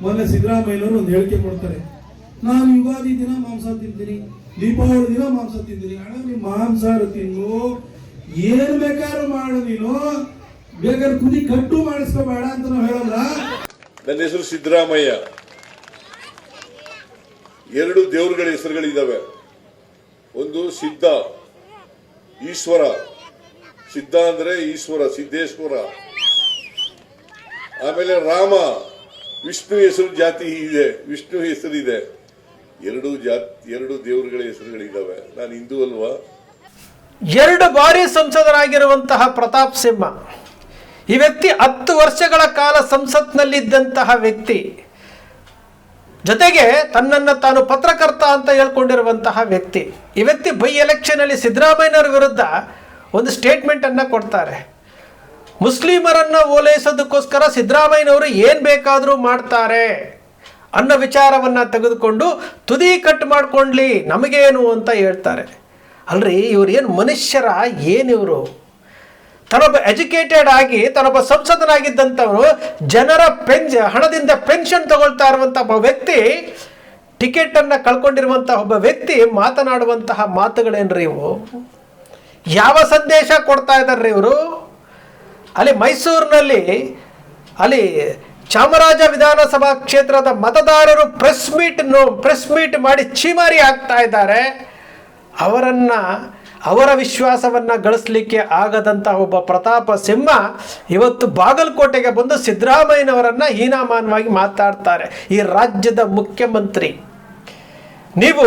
ಮೊನ್ನೆ ಸಿದ್ದರಾಮಯ್ಯನವರು ಒಂದು ಹೇಳಿಕೆ ಕೊಡ್ತಾರೆ, ನಾನು ಯುಗಾದಿ ದಿನ ಮಾಂಸ ತಿಂತೀನಿ, ದೀಪಾವಳಿ ದಿನ ಮಾಂಸ ತಿಂತೀನಿ. ಅಣ್ಣ ನೀವು ಮಾಂಸಾಹಾರ ತಿನ್ನು, ಏನ್ ಬೇಕಾದ್ರೂ ಮಾಡು, ನೀನು ಬೇಕಾದ್ರೆ ಕುದಿ ಕಟ್ಟು ಮಾಡಿಸ್ಕೋಬೇಡ ಅಂತ ನಾವು ಹೇಳಲ್ಲ. ನನ್ನ ಹೆಸರು ಸಿದ್ದರಾಮಯ್ಯ. ಎರಡು ದೇವರುಗಳ ಹೆಸರುಗಳಿದ್ದಾವೆ. ಒಂದು ಸಿದ್ಧ, ಈಶ್ವರ. ಸಿದ್ಧ ಅಂದ್ರೆ ಈಶ್ವರ, ಸಿದ್ದೇಶ್ವರ. ಆಮೇಲೆ ರಾಮ, ವಿಷ್ಣು ಹೆಸರು ಜಾತಿ ಇದೆ, ವಿಷ್ಣು ಹೆಸರಿದೆ. ಎರಡು ದೇವರುಗಳ ಹೆಸರುಗಳಿದ್ದಾವೆ. ನಾನು ಹಿಂದೂ ಅಲ್ವಾ? 2 ಬಾರಿ ಸಂಸದರಾಗಿರುವಂತಹ ಪ್ರತಾಪ್ ಸಿಂಹ ಈ ವ್ಯಕ್ತಿ 10 ವರ್ಷಗಳ ಕಾಲ ಸಂಸತ್ನಲ್ಲಿದ್ದಂತಹ ವ್ಯಕ್ತಿ, ಜೊತೆಗೆ ತನ್ನನ್ನು ತಾನು ಪತ್ರಕರ್ತ ಅಂತ ಹೇಳ್ಕೊಂಡಿರುವಂತಹ ವ್ಯಕ್ತಿ. ಈ ವ್ಯಕ್ತಿ ಬೈ ಎಲೆಕ್ಷನ್ ಅಲ್ಲಿ ಸಿದ್ದರಾಮಯ್ಯನವರ ವಿರುದ್ಧ ಒಂದು ಸ್ಟೇಟ್ಮೆಂಟ್ ಅನ್ನ ಕೊಡ್ತಾರೆ. ಮುಸ್ಲಿಮರನ್ನ ಓಲೈಸೋದಕ್ಕೋಸ್ಕರ ಸಿದ್ದರಾಮಯ್ಯನವರು ಏನ್ ಬೇಕಾದರೂ ಮಾಡ್ತಾರೆ ಅನ್ನೋ ವಿಚಾರವನ್ನ ತೆಗೆದುಕೊಂಡು ತುದಿ ಕಟ್ ಮಾಡ್ಕೊಂಡ್ಲಿ ನಮಗೇನು ಅಂತ ಹೇಳ್ತಾರೆ. ಅಲ್ರಿ, ಇವ್ರು ಏನು ಮನುಷ್ಯರ? ಏನಿವರು? ತನ್ನೊಬ್ಬ ಎಜುಕೇಟೆಡ್ ಆಗಿ ತನ್ನೊಬ್ಬ ಸಂಸದನಾಗಿದ್ದಂಥವರು ಜನರ ಹಣದಿಂದ ಪೆನ್ಷನ್ ತಗೊಳ್ತಾ ಇರುವಂಥ ಒಬ್ಬ ವ್ಯಕ್ತಿ, ಟಿಕೆಟ್ ಅನ್ನ ಕಳ್ಕೊಂಡಿರುವಂತಹ ಒಬ್ಬ ವ್ಯಕ್ತಿ ಮಾತನಾಡುವಂತಹ ಮಾತುಗಳೇನ್ರಿ ಇವು? ಯಾವ ಸಂದೇಶ ಕೊಡ್ತಾ ಇದ್ದಾರ್ರಿ ಇವರು? ಅಲ್ಲಿ ಮೈಸೂರಿನಲ್ಲಿ ಅಲ್ಲಿ ಚಾಮರಾಜ ವಿಧಾನಸಭಾ ಕ್ಷೇತ್ರದ ಮತದಾರರು ಪ್ರೆಸ್ ಮೀಟ್ ಮಾಡಿ ಚೀಮಾರಿ ಆಗ್ತಾ ಇದ್ದಾರೆ. ಅವರ ವಿಶ್ವಾಸವನ್ನ ಗಳಿಸಲಿಕ್ಕೆ ಆಗದಂತಹ ಒಬ್ಬ ಪ್ರತಾಪ ಸಿಂಹ ಇವತ್ತು ಬಾಗಲಕೋಟೆಗೆ ಬಂದು ಸಿದ್ದರಾಮಯ್ಯನವರನ್ನ ಹೀನಾಮಾನವಾಗಿ ಮಾತಾಡ್ತಾರೆ. ಈ ರಾಜ್ಯದ ಮುಖ್ಯಮಂತ್ರಿ, ನೀವು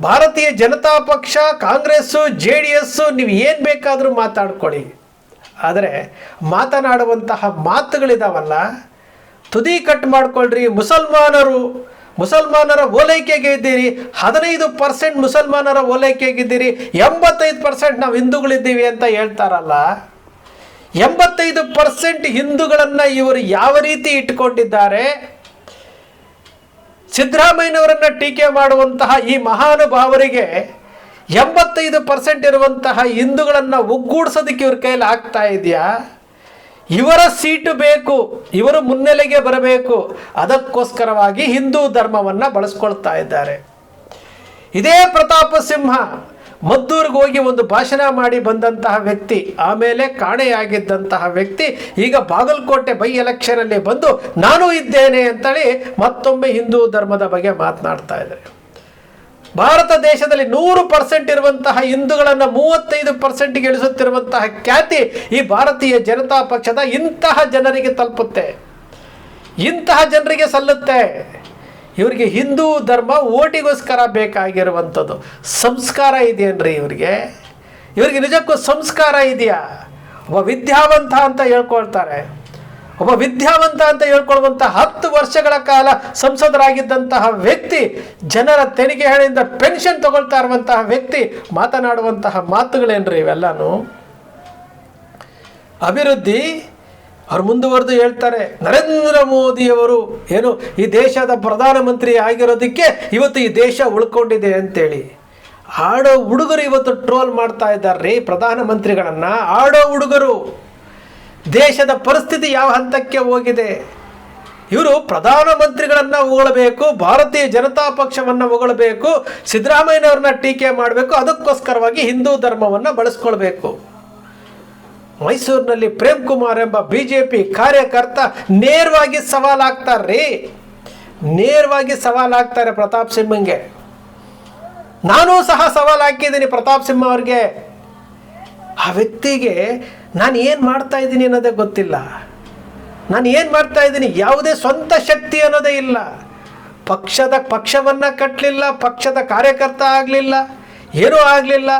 ಭಾರತೀಯ ಜನತಾ ಪಕ್ಷ, ಕಾಂಗ್ರೆಸ್ಸು, JDS ನೀವು ಏನು ಬೇಕಾದರೂ ಮಾತಾಡ್ಕೊಳ್ಳಿ, ಆದರೆ ಮಾತನಾಡುವಂತಹ ಮಾತುಗಳಿದಾವಲ್ಲ, ತುದಿ ಕಟ್ ಮಾಡ್ಕೊಳ್ರಿ. ಮುಸಲ್ಮಾನರ ಓಲೈಕೆಗೆ ಇದ್ದೀರಿ, 15% ಮುಸಲ್ಮಾನರ ಓಲೈಕೆಗಿದ್ದೀರಿ, 85% ನಾವು ಹಿಂದೂಗಳಿದ್ದೀವಿ ಅಂತ ಹೇಳ್ತಾರಲ್ಲ. 85% ಹಿಂದೂಗಳನ್ನು ಇವರು ಯಾವ ರೀತಿ ಇಟ್ಕೊಂಡಿದ್ದಾರೆ? ಸಿದ್ದರಾಮಯ್ಯನವರನ್ನ ಟೀಕೆ ಮಾಡುವಂತಹ ಈ ಮಹಾನುಭಾವರಿಗೆ 85% ಇರುವಂತಹ ಹಿಂದೂಗಳನ್ನು ಒಗ್ಗೂಡಿಸೋದಕ್ಕೆ ಇವ್ರ ಕೈಯಲ್ಲಿ ಆಗ್ತಾ ಇದೆಯಾ? ಇವರ ಸೀಟು ಬೇಕು, ಇವರು ಮುನ್ನೆಲೆಗೆ ಬರಬೇಕು, ಅದಕ್ಕೋಸ್ಕರವಾಗಿ ಹಿಂದೂ ಧರ್ಮವನ್ನು ಬಳಸ್ಕೊಳ್ತಾ ಇದ್ದಾರೆ. ಇದೇ ಪ್ರತಾಪ ಸಿಂಹ ಮದ್ದೂರಿಗೆ ಹೋಗಿ ಒಂದು ಭಾಷಣ ಮಾಡಿ ಬಂದಂತಹ ವ್ಯಕ್ತಿ, ಆಮೇಲೆ ಕಾಣೆಯಾಗಿದ್ದಂತಹ ವ್ಯಕ್ತಿ, ಈಗ ಬಾಗಲಕೋಟೆ ಬೈ ಎಲೆಕ್ಷನಲ್ಲಿ ಬಂದು ನಾನು ಇದ್ದೇನೆ ಅಂತೇಳಿ ಮತ್ತೊಮ್ಮೆ ಹಿಂದೂ ಧರ್ಮದ ಬಗ್ಗೆ ಮಾತನಾಡ್ತಾ ಇದ್ದಾರೆ. ಭಾರತ ದೇಶದಲ್ಲಿ 100% ಇರುವಂತಹ ಹಿಂದೂಗಳನ್ನು 35%ಗೆ ಇಳಿಸುತ್ತಿರುವಂತಹ ಖ್ಯಾತಿ ಈ ಭಾರತೀಯ ಜನತಾ ಪಕ್ಷದ ಇಂತಹ ಜನರಿಗೆ ತಲುಪುತ್ತೆ, ಇಂತಹ ಜನರಿಗೆ ಸಲ್ಲುತ್ತೆ. ಇವರಿಗೆ ಹಿಂದೂ ಧರ್ಮ ಓಟಿಗೋಸ್ಕರ ಬೇಕಾಗಿರುವಂಥದ್ದು. ಸಂಸ್ಕಾರ ಇದೆಯೇನ್ರಿ ಇವರಿಗೆ ನಿಜಕ್ಕೂ ಸಂಸ್ಕಾರ ಇದೆಯಾ? ಒಬ್ಬ ವಿದ್ಯಾವಂತ ಅಂತ ಹೇಳ್ಕೊಳ್ತಾರೆ. ಒಬ್ಬ ವಿದ್ಯಾವಂತ ಅಂತ ಹೇಳ್ಕೊಳ್ಳುವಂಥ 10 ವರ್ಷಗಳ ಕಾಲ ಸಂಸದರಾಗಿದ್ದಂತಹ ವ್ಯಕ್ತಿ, ಜನರ ತೆರಿಗೆ ಹಣದಿಂದ ಪೆನ್ಷನ್ ತಗೊಳ್ತಾ ಇರುವಂತಹ ವ್ಯಕ್ತಿ ಮಾತನಾಡುವಂತಹ ಮಾತುಗಳೇನ್ರಿ ಇವೆಲ್ಲಾನು? ಅಭಿವೃದ್ಧಿ ಅವ್ರು ಮುಂದುವರೆದು ಹೇಳ್ತಾರೆ, ನರೇಂದ್ರ ಮೋದಿಯವರು ಏನು ಈ ದೇಶದ ಪ್ರಧಾನಮಂತ್ರಿ ಆಗಿರೋದಕ್ಕೆ ಇವತ್ತು ಈ ದೇಶ ಉಳ್ಕೊಂಡಿದೆ ಅಂತೇಳಿ. ಆಡೋ ಹುಡುಗರು ಇವತ್ತು ಟ್ರೋಲ್ ಮಾಡ್ತಾ ಇದ್ದಾರೆ ಪ್ರಧಾನಮಂತ್ರಿಗಳನ್ನು. ಆಡೋ ಹುಡುಗರು. ದೇಶದ ಪರಿಸ್ಥಿತಿ ಯಾವ ಹಂತಕ್ಕೆ ಹೋಗಿದೆ? ಇವರು ಪ್ರಧಾನಮಂತ್ರಿಗಳನ್ನು ಹೊಗಳಬೇಕು, ಭಾರತೀಯ ಜನತಾ ಪಕ್ಷವನ್ನು ಹೊಗಳಬೇಕು, ಸಿದ್ದರಾಮಯ್ಯನವ್ರನ್ನ ಟೀಕೆ ಮಾಡಬೇಕು, ಅದಕ್ಕೋಸ್ಕರವಾಗಿ ಹಿಂದೂ ಧರ್ಮವನ್ನು ಬಳಸ್ಕೊಳ್ಬೇಕು. ಮೈಸೂರಿನಲ್ಲಿ ಪ್ರೇಮ್ ಕುಮಾರ್ ಎಂಬ BJP ಕಾರ್ಯಕರ್ತ ನೇರವಾಗಿ ಸವಾಲಾಗ್ತಾರೆ ಪ್ರತಾಪ್ ಸಿಂಹಂಗೆ. ನಾನೂ ಸಹ ಸವಾಲು ಹಾಕಿದ್ದೀನಿ ಪ್ರತಾಪ್ ಸಿಂಹ ಅವ್ರಿಗೆ. ಆ ವ್ಯಕ್ತಿಗೆ ನಾನು ಏನು ಮಾಡ್ತಾ ಇದ್ದೀನಿ ಅನ್ನೋದೇ ಗೊತ್ತಿಲ್ಲ. ನಾನು ಏನು ಮಾಡ್ತಾ ಇದ್ದೀನಿ, ಯಾವುದೇ ಸ್ವಂತ ಶಕ್ತಿ ಅನ್ನೋದೇ ಇಲ್ಲ. ಪಕ್ಷವನ್ನು ಕಟ್ಟಲಿಲ್ಲ, ಪಕ್ಷದ ಕಾರ್ಯಕರ್ತ ಆಗಲಿಲ್ಲ, ಏನೂ ಆಗಲಿಲ್ಲ.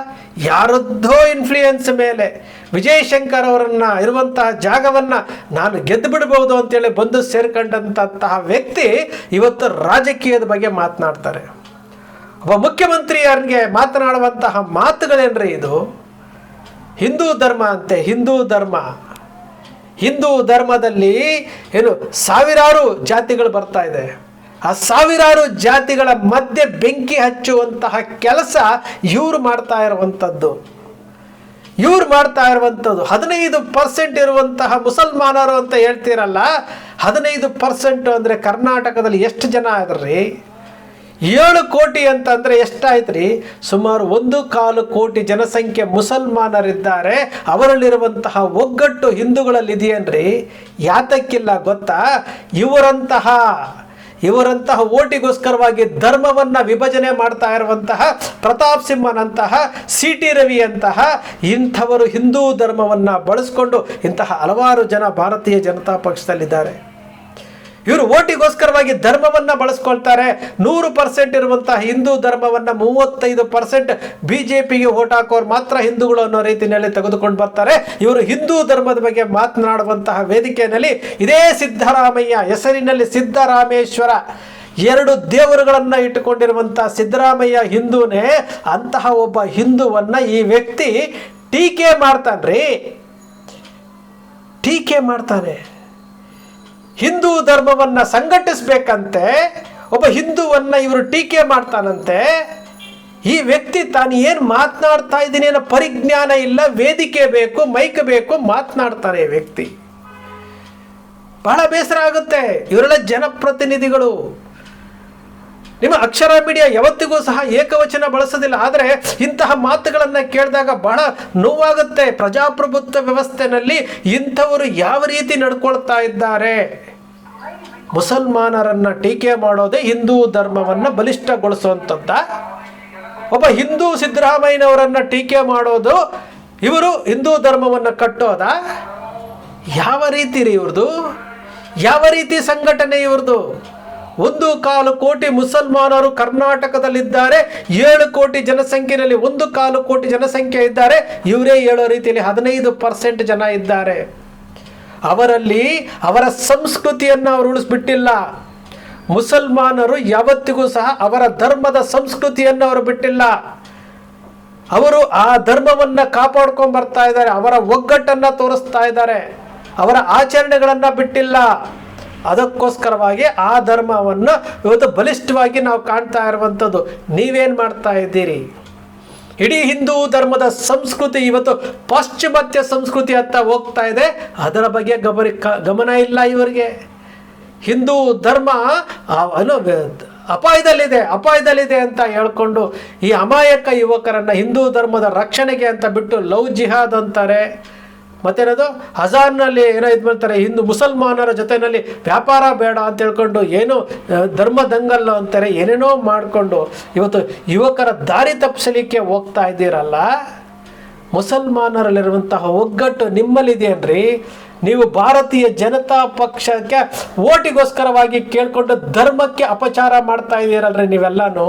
ಯಾರದ್ದೋ ಇನ್ಫ್ಲೂಯೆನ್ಸ್ ಮೇಲೆ ವಿಜಯಶಂಕರ್ ಅವರನ್ನು ಇರುವಂತಹ ಜಾಗವನ್ನು ನಾನು ಗೆದ್ದು ಬಿಡ್ಬೋದು ಅಂತೇಳಿ ಬಂದು ಸೇರ್ಕೊಂಡಂತಹ ವ್ಯಕ್ತಿ ಇವತ್ತು ರಾಜಕೀಯದ ಬಗ್ಗೆ ಮಾತನಾಡ್ತಾರೆ. ಒಬ್ಬ ಮುಖ್ಯಮಂತ್ರಿಯರಿಗೆ ಮಾತನಾಡುವಂತಹ ಮಾತುಗಳೇನ್ರಿ ಇದು? ಹಿಂದೂ ಧರ್ಮ ಅಂತೆ, ಹಿಂದೂ ಧರ್ಮದಲ್ಲಿ ಏನು ಸಾವಿರಾರು ಜಾತಿಗಳು ಬರ್ತಾ ಇದೆ. ಆ ಸಾವಿರಾರು ಜಾತಿಗಳ ಮಧ್ಯೆ ಬೆಂಕಿ ಹಚ್ಚುವಂತಹ ಕೆಲಸ ಇವರು ಮಾಡ್ತಾ ಇರುವಂಥದ್ದು. ಇವ್ರು ಮಾಡ್ತಾ ಇರುವಂಥದ್ದು 15% ಇರುವಂತಹ ಮುಸಲ್ಮಾನರು ಅಂತ ಹೇಳ್ತೀರಲ್ಲ, 15% ಅಂದರೆ ಕರ್ನಾಟಕದಲ್ಲಿ ಎಷ್ಟು ಜನ ಆದ್ರಿ? 7 ಕೋಟಿ ಅಂತಂದರೆ ಎಷ್ಟಾಯ್ತು ರೀ? ಸುಮಾರು 1.25 ಕೋಟಿ ಜನಸಂಖ್ಯೆ ಮುಸಲ್ಮಾನರಿದ್ದಾರೆ. ಅವರಲ್ಲಿರುವಂತಹ ಒಗ್ಗಟ್ಟು ಹಿಂದೂಗಳಲ್ಲಿ ಇದೆಯೇನ್ರಿ? ಯಾತಕ್ಕಿಲ್ಲ ಗೊತ್ತಾ? ಇವರಂತಹ ಓಟಿಗೋಸ್ಕರವಾಗಿ ಧರ್ಮವನ್ನು ವಿಭಜನೆ ಮಾಡ್ತಾ ಇರುವಂತಹ ಪ್ರತಾಪ್ ಸಿಂಹನಂತಹ CT ರವಿಯಂತಹ ಇಂಥವರು ಹಿಂದೂ ಧರ್ಮವನ್ನು ಬಳಸ್ಕೊಂಡು ಇಂತಹ ಹಲವಾರು ಜನ ಭಾರತೀಯ ಜನತಾ ಪಕ್ಷದಲ್ಲಿದ್ದಾರೆ. ಇವರು ಓಟಿಗೋಸ್ಕರವಾಗಿ ಧರ್ಮವನ್ನು ಬಳಸ್ಕೊಳ್ತಾರೆ. 100% ಇರುವಂತಹ ಹಿಂದೂ ಧರ್ಮವನ್ನು 35% BJPಗೆ ಓಟ್ ಹಾಕೋರು ಮಾತ್ರ ಹಿಂದೂಗಳು ಅನ್ನೋ ರೀತಿಯಲ್ಲಿ ತೆಗೆದುಕೊಂಡು ಬರ್ತಾರೆ. ಇವರು ಹಿಂದೂ ಧರ್ಮದ ಬಗ್ಗೆ ಮಾತನಾಡುವಂತಹ ವೇದಿಕೆಯಲ್ಲಿ ಇದೇ ಸಿದ್ದರಾಮಯ್ಯ ಹೆಸರಿನಲ್ಲಿ ಸಿದ್ದರಾಮೇಶ್ವರ 2 ದೇವರುಗಳನ್ನು ಇಟ್ಟುಕೊಂಡಿರುವಂತಹ ಸಿದ್ದರಾಮಯ್ಯ ಹಿಂದೂನೇ. ಅಂತಹ ಒಬ್ಬ ಹಿಂದೂವನ್ನು ಈ ವ್ಯಕ್ತಿ ಟೀಕೆ ಮಾಡ್ತಾನೆ. ಹಿಂದೂ ಧರ್ಮವನ್ನು ಸಂಘಟಿಸಬೇಕಂತೆ ಒಬ್ಬ ಹಿಂದೂವನ್ನು ಇವರು ಟೀಕೆ ಮಾಡ್ತಾನಂತೆ. ಈ ವ್ಯಕ್ತಿ ತಾನು ಏನು ಮಾತನಾಡ್ತಾ ಇದ್ದೀನಿ ಅನ್ನೋ ಪರಿಜ್ಞಾನ ಇಲ್ಲ, ವೇದಿಕೆ ಬೇಕು, ಮೈಕ್ ಬೇಕು, ಮಾತನಾಡ್ತಾನೆ ಈ ವ್ಯಕ್ತಿ. ಬಹಳ ಬೇಸರ ಆಗುತ್ತೆ. ಇವರೆಲ್ಲ ಜನಪ್ರತಿನಿಧಿಗಳು. ನಿಮ್ಮ ಅಕ್ಷರ ಮೀಡಿಯಾ ಯಾವತ್ತಿಗೂ ಸಹ ಏಕವಚನ ಬಳಸೋದಿಲ್ಲ. ಆದರೆ ಇಂತಹ ಮಾತುಗಳನ್ನು ಕೇಳಿದಾಗ ಬಹಳ ನೋವಾಗುತ್ತೆ. ಪ್ರಜಾಪ್ರಭುತ್ವ ವ್ಯವಸ್ಥೆಯಲ್ಲಿ ಇಂಥವರು ಯಾವ ರೀತಿ ನಡ್ಕೊಳ್ತಾ ಇದ್ದಾರೆ. ಮುಸಲ್ಮಾನರನ್ನು ಟೀಕೆ ಮಾಡೋದೇ ಹಿಂದೂ ಧರ್ಮವನ್ನು ಬಲಿಷ್ಠಗೊಳಿಸುವಂಥದ್ದ? ಒಬ್ಬ ಹಿಂದೂ ಸಿದ್ದರಾಮಯ್ಯನವರನ್ನು ಟೀಕೆ ಮಾಡೋದು ಇವರು ಹಿಂದೂ ಧರ್ಮವನ್ನು ಕಟ್ಟೋದ? ಯಾವ ರೀತಿ ರೀ ಇವ್ರದ್ದು? ಯಾವ ರೀತಿ ಸಂಘಟನೆ ಇವ್ರದ್ದು? 1.25 ಕೋಟಿ ಮುಸಲ್ಮಾನರು ಕರ್ನಾಟಕದಲ್ಲಿದ್ದಾರೆ. 7 ಕೋಟಿ ಜನಸಂಖ್ಯೆಯಲ್ಲಿ 1.25 ಕೋಟಿ ಜನಸಂಖ್ಯೆ ಇದ್ದಾರೆ. ಇವರೇ ಹೇಳೋ ರೀತಿಯಲ್ಲಿ 15% ಜನ ಇದ್ದಾರೆ. ಅವರಲ್ಲಿ ಅವರ ಸಂಸ್ಕೃತಿಯನ್ನು ಅವರು ಉಳಿಸ್ಬಿಟ್ಟಿಲ್ಲ. ಮುಸಲ್ಮಾನರು ಯಾವತ್ತಿಗೂ ಸಹ ಅವರ ಧರ್ಮದ ಸಂಸ್ಕೃತಿಯನ್ನು ಅವರು ಬಿಟ್ಟಿಲ್ಲ. ಅವರು ಆ ಧರ್ಮವನ್ನು ಕಾಪಾಡ್ಕೊಂಡು ಬರ್ತಾ ಇದ್ದಾರೆ. ಅವರ ಒಗ್ಗಟ್ಟನ್ನು ತೋರಿಸ್ತಾ ಇದ್ದಾರೆ. ಅವರ ಆಚರಣೆಗಳನ್ನು ಬಿಟ್ಟಿಲ್ಲ. ಅದಕ್ಕೋಸ್ಕರವಾಗಿ ಆ ಧರ್ಮವನ್ನು ಇವತ್ತು ಬಲಿಷ್ಠವಾಗಿ ನಾವು ಕಾಣ್ತಾ ಇರುವಂಥದ್ದು. ನೀವೇನು ಮಾಡ್ತಾ ಇದ್ದೀರಿ? ಇಡೀ ಹಿಂದೂ ಧರ್ಮದ ಸಂಸ್ಕೃತಿ ಇವತ್ತು ಪಾಶ್ಚಿಮಾತ್ಯ ಸಂಸ್ಕೃತಿ ಅಂತ ಹೋಗ್ತಾ ಇದೆ. ಅದರ ಬಗ್ಗೆ ಗಮನ ಇಲ್ಲ ಇವರಿಗೆ. ಹಿಂದೂ ಧರ್ಮ ಅಪಾಯದಲ್ಲಿದೆ ಅಂತ ಹೇಳ್ಕೊಂಡು ಈ ಅಮಾಯಕ ಯುವಕರನ್ನು ಹಿಂದೂ ಧರ್ಮದ ರಕ್ಷಣೆಗೆ ಅಂತ ಬಿಟ್ಟು ಲವ್ ಜಿಹಾದ್ ಅಂತಾರೆ. ಮತ್ತೇನದು ಹಜಾರ್ನಲ್ಲಿ ಏನೋ ಇದು ಮಾಡ್ತಾರೆ, ಹಿಂದೂ ಮುಸಲ್ಮಾನರ ಜೊತೆಯಲ್ಲಿ ವ್ಯಾಪಾರ ಬೇಡ ಅಂತ ಹೇಳ್ಕೊಂಡು ಏನೋ ಧರ್ಮ ದಂಗಲ್ಲು ಅಂತಾರೆ. ಏನೇನೋ ಮಾಡಿಕೊಂಡು ಇವತ್ತು ಯುವಕರ ದಾರಿ ತಪ್ಪಿಸಲಿಕ್ಕೆ ಹೋಗ್ತಾ ಇದ್ದೀರಲ್ಲ. ಮುಸಲ್ಮಾನರಲ್ಲಿರುವಂತಹ ಒಗ್ಗಟ್ಟು ನಿಮ್ಮಲ್ಲಿದೆಯೇನ್ರಿ? ನೀವು ಭಾರತೀಯ ಜನತಾ ಪಕ್ಷಕ್ಕೆ ಓಟಿಗೋಸ್ಕರವಾಗಿ ಕೇಳಿಕೊಂಡು ಧರ್ಮಕ್ಕೆ ಅಪಚಾರ ಮಾಡ್ತಾ ಇದ್ದೀರಲ್ರಿ ನೀವೆಲ್ಲನೂ.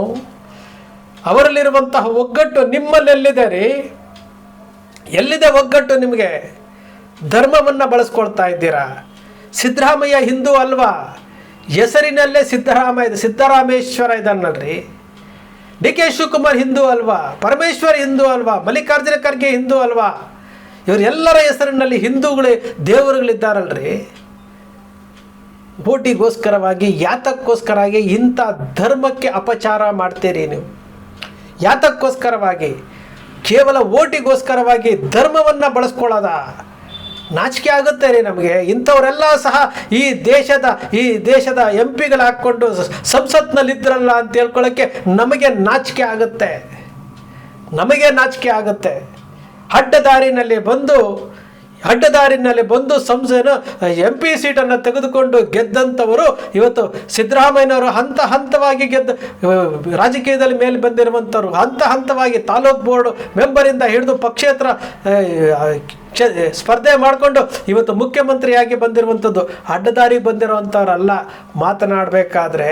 ಅವರಲ್ಲಿರುವಂತಹ ಒಗ್ಗಟ್ಟು ನಿಮ್ಮಲ್ಲೆಲ್ಲಿದೆ ರೀ? ಎಲ್ಲಿದೆ ಒಗ್ಗಟ್ಟು ನಿಮಗೆ? ಧರ್ಮವನ್ನು ಬಳಸ್ಕೊಳ್ತಾ ಇದ್ದೀರಾ. ಸಿದ್ದರಾಮಯ್ಯ ಹಿಂದೂ ಅಲ್ವಾ? ಹೆಸರಿನಲ್ಲೇ ಸಿದ್ದರಾಮೇಶ್ವರ ಇದ್ದಾನಲ್ರಿ. DK ಶಿವಕುಮಾರ್ ಹಿಂದೂ ಅಲ್ವಾ? ಪರಮೇಶ್ವರ್ ಹಿಂದೂ ಅಲ್ವಾ? ಮಲ್ಲಿಕಾರ್ಜುನ ಖರ್ಗೆ ಹಿಂದೂ ಅಲ್ವಾ? ಇವರೆಲ್ಲರ ಹೆಸರಿನಲ್ಲಿ ಹಿಂದೂಗಳು ದೇವರುಗಳಿದ್ದಾರಲ್ರಿ. ಓಟಿಗೋಸ್ಕರವಾಗಿ ಯಾತಕ್ಕೋಸ್ಕರವಾಗಿ ಇಂಥ ಧರ್ಮಕ್ಕೆ ಅಪಚಾರ ಮಾಡ್ತೀರಿ ನೀವು? ಯಾತಕ್ಕೋಸ್ಕರವಾಗಿ? ಕೇವಲ ಓಟಿಗೋಸ್ಕರವಾಗಿ ಧರ್ಮವನ್ನು ಬಳಸ್ಕೊಳ್ಳೋದ? ನಾಚಿಕೆ ಆಗುತ್ತೆ ರೀ ನಮಗೆ. ಇಂಥವರೆಲ್ಲ ಸಹ ಈ ದೇಶದ MP ಹಾಕ್ಕೊಂಡು ಸಂಸತ್ನಲ್ಲಿದ್ದರಲ್ಲ ಅಂತ ಹೇಳ್ಕೊಳ್ಳೋಕ್ಕೆ ನಮಗೆ ನಾಚಿಕೆ ಆಗುತ್ತೆ. ಅಡ್ಡದಾರಿನಲ್ಲಿ ಬಂದು MP ಸೀಟನ್ನು ತೆಗೆದುಕೊಂಡು ಗೆದ್ದಂಥವರು ಇವತ್ತು ಸಿದ್ದರಾಮಯ್ಯನವರು ಹಂತವಾಗಿ ರಾಜಕೀಯದಲ್ಲಿ ಮೇಲೆ ಬಂದಿರುವಂಥವ್ರು ಹಂತವಾಗಿ ತಾಲೂಕು ಬೋರ್ಡ್ ಮೆಂಬರಿಂದ ಹಿಡಿದು ಪಕ್ಷೇತರ ಸ್ಪರ್ಧೆ ಮಾಡಿಕೊಂಡು ಇವತ್ತು ಮುಖ್ಯಮಂತ್ರಿಯಾಗಿ ಬಂದಿರುವಂಥದ್ದು. ಅಡ್ಡದಾರಿ ಬಂದಿರುವಂಥವ್ರಲ್ಲ. ಮಾತನಾಡಬೇಕಾದ್ರೆ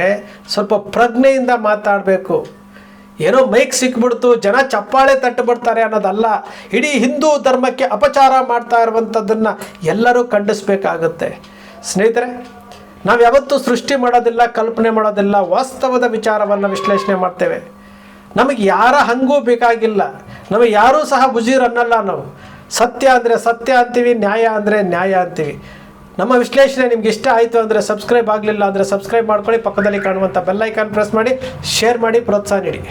ಸ್ವಲ್ಪ ಪ್ರಜ್ಞೆಯಿಂದ ಮಾತಾಡಬೇಕು. ಏನೋ ಮೈಕ್ ಸಿಕ್ಬಿಡ್ತು, ಜನ ಚಪ್ಪಾಳೆ ತಟ್ಟುಬಿಡ್ತಾರೆ ಅನ್ನೋದಲ್ಲ. ಇಡೀ ಹಿಂದೂ ಧರ್ಮಕ್ಕೆ ಅಪಚಾರ ಮಾಡ್ತಾ ಇರುವಂಥದ್ದನ್ನು ಎಲ್ಲರೂ ಖಂಡಿಸಬೇಕಾಗುತ್ತೆ. ಸ್ನೇಹಿತರೆ, ನಾವು ಯಾವತ್ತೂ ಸೃಷ್ಟಿ ಮಾಡೋದಿಲ್ಲ, ಕಲ್ಪನೆ ಮಾಡೋದಿಲ್ಲ. ವಾಸ್ತವದ ವಿಚಾರವನ್ನು ವಿಶ್ಲೇಷಣೆ ಮಾಡ್ತೇವೆ. ನಮಗೆ ಯಾರ ಹಂಗೂ ಬೇಕಾಗಿಲ್ಲ. ನಮಗೆ ಯಾರೂ ಸಹ ಬುಜೀರ್ ಅನ್ನಲ್ಲ. ನಾವು ಸತ್ಯ ಅಂದರೆ ಸತ್ಯ ಅಂತೀವಿ, ನ್ಯಾಯ ಅಂದರೆ ನ್ಯಾಯ ಅಂತೀವಿ. ನಮ್ಮ ವಿಶ್ಲೇಷಣೆ ನಿಮ್ಗೆ ಇಷ್ಟ ಆಯಿತು ಅಂದರೆ ಸಬ್ಸ್ಕ್ರೈಬ್ ಆಗಲಿಲ್ಲ ಅಂದರೆ ಸಬ್ಸ್ಕ್ರೈಬ್ ಮಾಡ್ಕೊಳ್ಳಿ. ಪಕ್ಕದಲ್ಲಿ ಕಾಣುವಂಥ ಬೆಲ್ ಐಕಾನ್ ಪ್ರೆಸ್ ಮಾಡಿ, ಶೇರ್ ಮಾಡಿ, ಪ್ರೋತ್ಸಾಹ ನೀಡಿ.